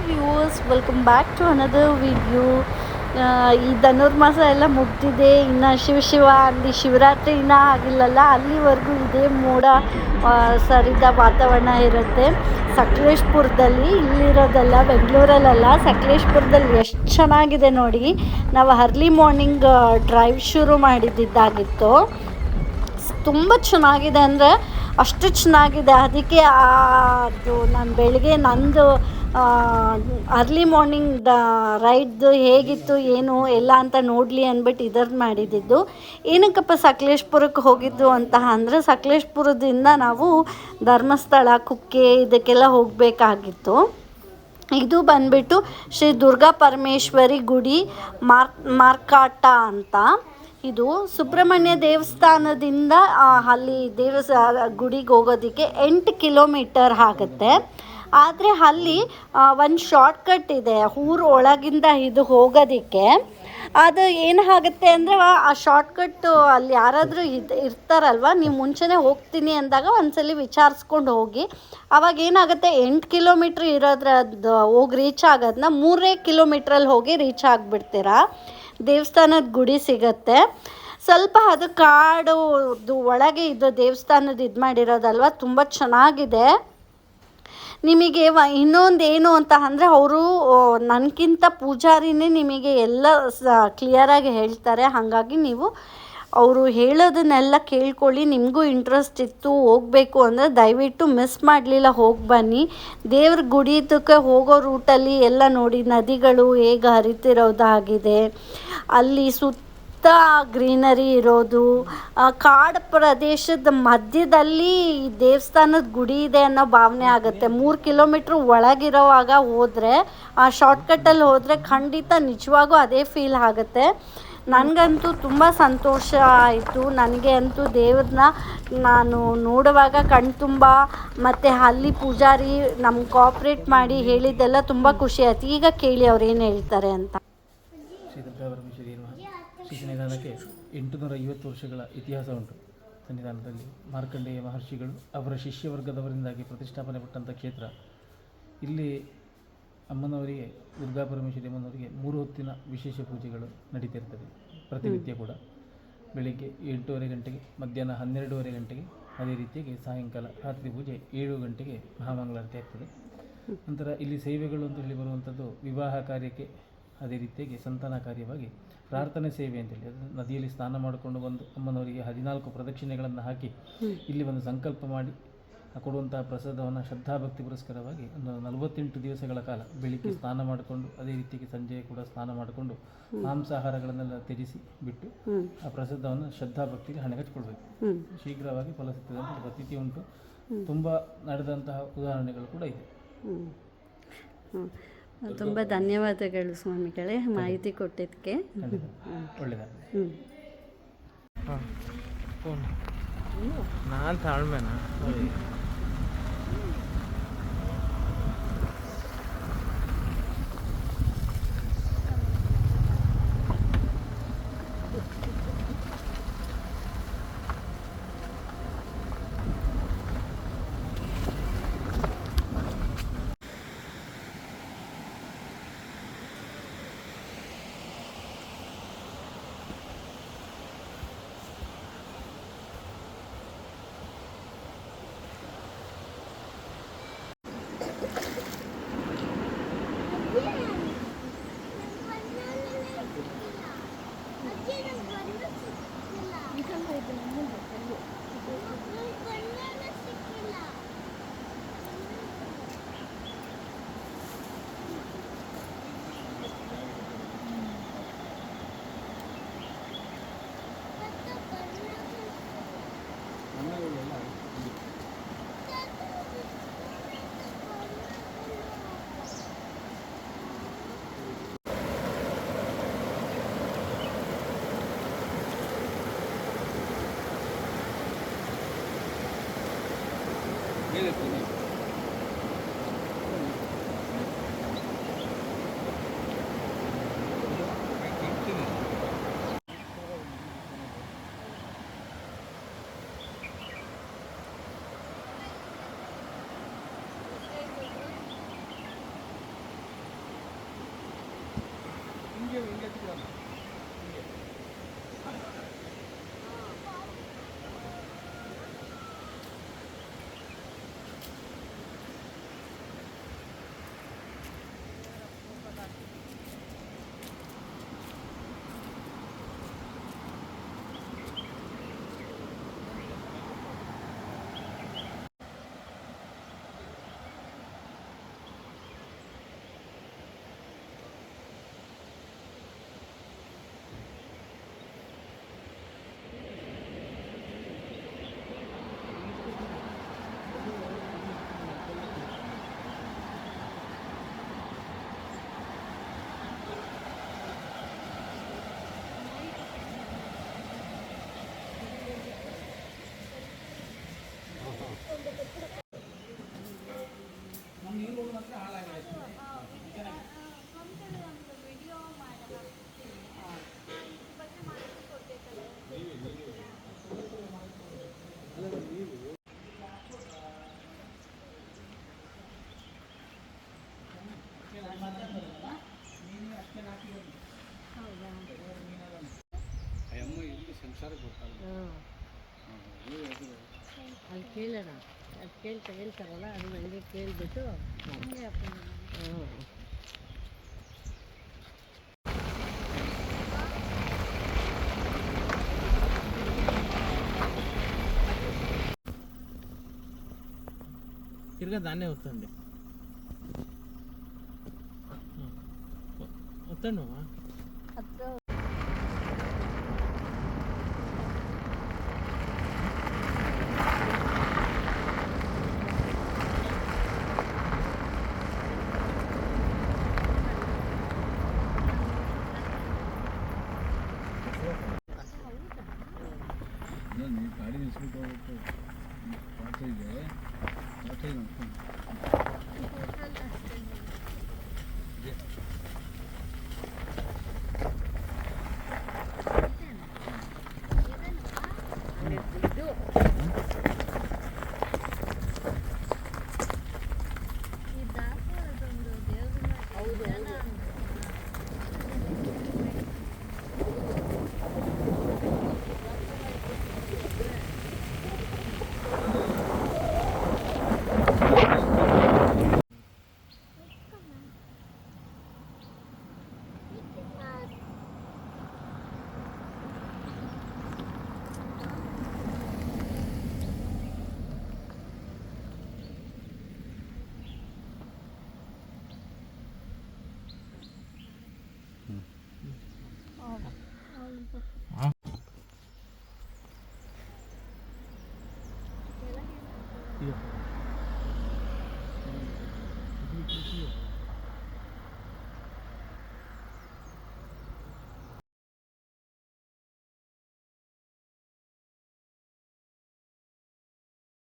Viewers, welcome back to another video. ಈ ಧನುರ್ಮಾಸ ಎಲ್ಲ ಮುಗ್ದಿದೆ, ಇನ್ನು ಶಿವ ಅಲ್ಲಿ ಶಿವರಾತ್ರಿ ಇನ್ನೂ ಆಗಿಲ್ಲಲ್ಲ, ಅಲ್ಲಿವರೆಗೂ ಇದೇ ಮೋಡ ಸರಿದ ವಾತಾವರಣ ಇರುತ್ತೆ. ಸಕಲೇಶ್ಪುರದಲ್ಲಿ, ಇಲ್ಲಿರೋದಲ್ಲ, ಬೆಂಗಳೂರಲ್ಲ, ಸಕಲೇಶ್ಪುರದಲ್ಲಿ ಎಷ್ಟು ಚೆನ್ನಾಗಿದೆ ನೋಡಿ. ನಾವು ಅರ್ಲಿ ಮಾರ್ನಿಂಗ್ ಡ್ರೈವ್ ಶುರು ಮಾಡಿದ್ದಾಗಿತ್ತು. ತುಂಬ ಚೆನ್ನಾಗಿದೆ ಅಂದರೆ ಅಷ್ಟು ಚೆನ್ನಾಗಿದೆ. ಅದಕ್ಕೆ ಅದು ನಾನು ಬೆಳಗ್ಗೆ ನಂದು ಅರ್ಲಿ ಮಾರ್ನಿಂಗ್ ರೈಡ್ದು ಹೇಗಿತ್ತು ಏನು ಎಲ್ಲ ಅಂತ ನೋಡಲಿ ಅಂದ್ಬಿಟ್ಟು ಇದನ್ನು ಮಾಡಿದ್ದು. ಏನಕ್ಕಪ್ಪ ಸಕಲೇಶ್ಪುರಕ್ಕೆ ಹೋಗಿದ್ದು ಅಂತ ಅಂದರೆ, ಸಕಲೇಶ್ಪುರದಿಂದ ನಾವು ಧರ್ಮಸ್ಥಳ, ಕುಕ್ಕೆ ಇದಕ್ಕೆಲ್ಲ ಹೋಗಬೇಕಾಗಿತ್ತು. ಇದು ಬಂದ್ಬಿಟ್ಟು ಶ್ರೀ ದುರ್ಗಾ ಪರಮೇಶ್ವರಿ ಗುಡಿ, ಮಾರ್ಕಾಟ ಅಂತ. ಇದು ಸುಬ್ರಹ್ಮಣ್ಯ ದೇವಸ್ಥಾನದಿಂದ ಅಲ್ಲಿ ಗುಡಿಗೆ ಹೋಗೋದಕ್ಕೆ 8 ಕಿಲೋಮೀಟರ್ ಆಗುತ್ತೆ. ಆದರೆ ಅಲ್ಲಿ ಒಂದು ಶಾರ್ಟ್ಕಟ್ ಇದೆ ಊರು ಒಳಗಿಂದ ಇದು ಹೋಗೋದಕ್ಕೆ. ಅದು ಏನಾಗುತ್ತೆ ಅಂದರೆ, ಆ ಶಾರ್ಟ್ಕಟ್ಟು ಅಲ್ಲಿ ಯಾರಾದರೂ ಇರ್ತಾರಲ್ವ, ನೀವು ಮುಂಚೆನೇ ಹೋಗ್ತೀನಿ ಅಂದಾಗ ಒಂದ್ಸಲಿ ವಿಚಾರಿಸ್ಕೊಂಡು ಹೋಗಿ. ಆವಾಗ ಏನಾಗುತ್ತೆ, 8 ಕಿಲೋಮೀಟ್ರ್ ಇರೋದ್ರದ್ದು ಹೋಗಿ ರೀಚ್ ಆಗೋದನ್ನ 3 ಕಿಲೋಮೀಟ್ರಲ್ಲಿ ಹೋಗಿ ರೀಚ್ ಆಗಿಬಿಡ್ತೀರಾ. ದೇವಸ್ಥಾನದ ಗುಡಿ ಸಿಗುತ್ತೆ. ಸ್ವಲ್ಪ ಅದು ಕಾಡು ಒಳಗೆ ಇದು ದೇವಸ್ಥಾನದ ಇದು ಮಾಡಿರೋದಲ್ವ, ತುಂಬ ಚೆನ್ನಾಗಿದೆ. ನಿಮಗೆ ಇನ್ನೊಂದು ಏನು ಅಂತ ಅಂದರೆ, ಅವರು ನನಗಿಂತ ಪೂಜಾರಿನೇ ನಿಮಗೆ ಎಲ್ಲ ಕ್ಲಿಯರಾಗಿ ಹೇಳ್ತಾರೆ. ಹಾಗಾಗಿ ನೀವು ಅವರು ಹೇಳೋದನ್ನೆಲ್ಲ ಕೇಳ್ಕೊಳ್ಳಿ. ನಿಮಗೂ ಇಂಟ್ರೆಸ್ಟ್ ಇತ್ತು ಹೋಗಬೇಕು ಅಂದರೆ ದಯವಿಟ್ಟು ಮಿಸ್ ಮಾಡಲಿಲ್ಲ, ಹೋಗಿ ಬನ್ನಿ. ದೇವ್ರ ಗುಡಿದಕ್ಕೆ ಹೋಗೋ ರೂಟಲ್ಲಿ ಎಲ್ಲ ನೋಡಿ, ನದಿಗಳು ಹೇಗೆ ಹರಿತಿರೋದಾಗಿದೆ, ಅಲ್ಲಿ ಸುತ್ತ ಗ್ರೀನರಿ ಇರೋದು, ಕಾಡು ಪ್ರದೇಶದ ಮಧ್ಯದಲ್ಲಿ ಈ ದೇವಸ್ಥಾನದ ಗುಡಿ ಇದೆ ಅನ್ನೋ ಭಾವನೆ ಆಗುತ್ತೆ. 3 ಕಿಲೋಮೀಟ್ರ್ ಒಳಗಿರೋವಾಗ ಹೋದರೆ, ಆ ಶಾರ್ಟ್ಕಟ್ಟಲ್ಲಿ ಹೋದರೆ ಖಂಡಿತ ನಿಜವಾಗೂ ಅದೇ ಫೀಲ್ ಆಗುತ್ತೆ. ನನಗಂತೂ ತುಂಬ ಸಂತೋಷ ಆಯಿತು. ನನಗೆ ಅಂತೂ ದೇವ್ರನ್ನ ನಾನು ನೋಡುವಾಗ ಕಣ್ತುಂಬ, ಮತ್ತು ಅಲ್ಲಿ ಪೂಜಾರಿ ನಮ್ಗೆ ಕೋಆಪ್ರೇಟ್ ಮಾಡಿ ಹೇಳಿದ್ದೆಲ್ಲ ತುಂಬ ಖುಷಿ ಆಯಿತು. ಈಗ ಕೇಳಿ ಅವ್ರು ಏನು ಹೇಳ್ತಾರೆ ಅಂತ. ಶ್ರೀ ಸನ್ನಿಧಾನಕ್ಕೆ 850 ವರ್ಷಗಳ ಇತಿಹಾಸ ಉಂಟು. ಸನ್ನಿಧಾನದಲ್ಲಿ ಮಾರ್ಕಂಡೇಯ ಮಹರ್ಷಿಗಳು ಅವರ ಶಿಷ್ಯವರ್ಗದವರಿಂದಾಗಿ ಪ್ರತಿಷ್ಠಾಪನೆ ಕ್ಷೇತ್ರ. ಇಲ್ಲಿ ಅಮ್ಮನವರಿಗೆ, ದುರ್ಗಾ ಪರಮೇಶ್ವರಿ ಅಮ್ಮನವರಿಗೆ 3 ಹೊತ್ತಿನ ವಿಶೇಷ ಪೂಜೆಗಳು ನಡೀತಿರ್ತವೆ. ಪ್ರತಿನಿತ್ಯ ಕೂಡ ಬೆಳಿಗ್ಗೆ 8:30 ಗಂಟೆಗೆ, ಮಧ್ಯಾಹ್ನ 12:30 ಗಂಟೆಗೆ, ಅದೇ ರೀತಿಯಾಗಿ ಸಾಯಂಕಾಲ ರಾತ್ರಿ ಪೂಜೆ 7 ಗಂಟೆಗೆ ಮಹಾಮಂಗಳಾರತಿ ಆಗ್ತದೆ. ನಂತರ ಇಲ್ಲಿ ಸೇವೆಗಳು ಅಂತ ಹೇಳಿ ಬರುವಂಥದ್ದು ವಿವಾಹ ಕಾರ್ಯಕ್ಕೆ, ಅದೇ ರೀತಿಯಾಗಿ ಸಂತಾನ ಕಾರ್ಯವಾಗಿ ಪ್ರಾರ್ಥನೆ ಸೇವೆ ಅಂತೇಳಿ, ಅದು ನದಿಯಲ್ಲಿ ಸ್ನಾನ ಮಾಡಿಕೊಂಡು ಬಂದು ಅಮ್ಮನವರಿಗೆ 14 ಪ್ರದಕ್ಷಿಣೆಗಳನ್ನು ಹಾಕಿ ಇಲ್ಲಿ ಒಂದು ಸಂಕಲ್ಪ ಮಾಡಿ ಕೊಡುವಂತಹ ಪ್ರಸಾದವನ್ನು ಶ್ರದ್ಧಾಭಕ್ತಿ ಪುರಸ್ಕಾರವಾಗಿ ಒಂದು 48 ದಿವಸಗಳ ಕಾಲ ಬೆಳಿಗ್ಗೆ ಸ್ನಾನ ಮಾಡಿಕೊಂಡು, ಅದೇ ರೀತಿಯಾಗಿ ಸಂಜೆ ಕೂಡ ಸ್ನಾನ ಮಾಡಿಕೊಂಡು ಮಾಂಸಾಹಾರಗಳನ್ನೆಲ್ಲ ತ್ಯಜಿಸಿ ಬಿಟ್ಟು ಆ ಪ್ರಸಾದವನ್ನು ಶ್ರದ್ಧಾಭಕ್ತಿಗೆ ಹಣೆಗಚ್ಕೊಳ್ಬೇಕು. ಶೀಘ್ರವಾಗಿ ಫಲ ಸಿಗ್ತದೆ ಅಂತ ಪ್ರತೀತಿ ಉಂಟು. ತುಂಬ ನಡೆದಂತಹ ಉದಾಹರಣೆಗಳು ಕೂಡ ಇದೆ. ತುಂಬ ಧನ್ಯವಾದಗಳು ಸ್ವಾಮಿಗಳೇ, ಮಾಹಿತಿ ಕೊಟ್ಟಿದ್ದಕ್ಕೆ. ಒಳ್ಳೆಯದಾಗಲಿ. ನಾನು ತಾಳ್ಮೆನಾ ಹಿಂಗೆ ಹಿಂಗೆ ಹಚ್ಚಿಬಿಡೋಣ ಹಿಂಗೆ. ನಮ್ಮ ನೀರು ಮಾತ್ರ ಹಾಳಾಗಿದೆ. ಅಮ್ಮ ಇಲ್ಲಿ ಸಂಸಾರಕ್ಕೆ ಗೊತ್ತಲ್ಲ. ಅಲ್ಲಿ ಕೇಳೋಣ, ಅದು ಹೇಳ್ತಾರಲ್ಲ ಅದು ನನಗೆ ಕೇಳಿಬಿಟ್ಟು తిరగా దాన్నే వస్తుంది వస్తాను ಹತ್ರ ಗಾಡಿ ನಿಲ್ಸ್ಬಿಟ್ಟು ಹೋಗ್ಬಿಟ್ಟು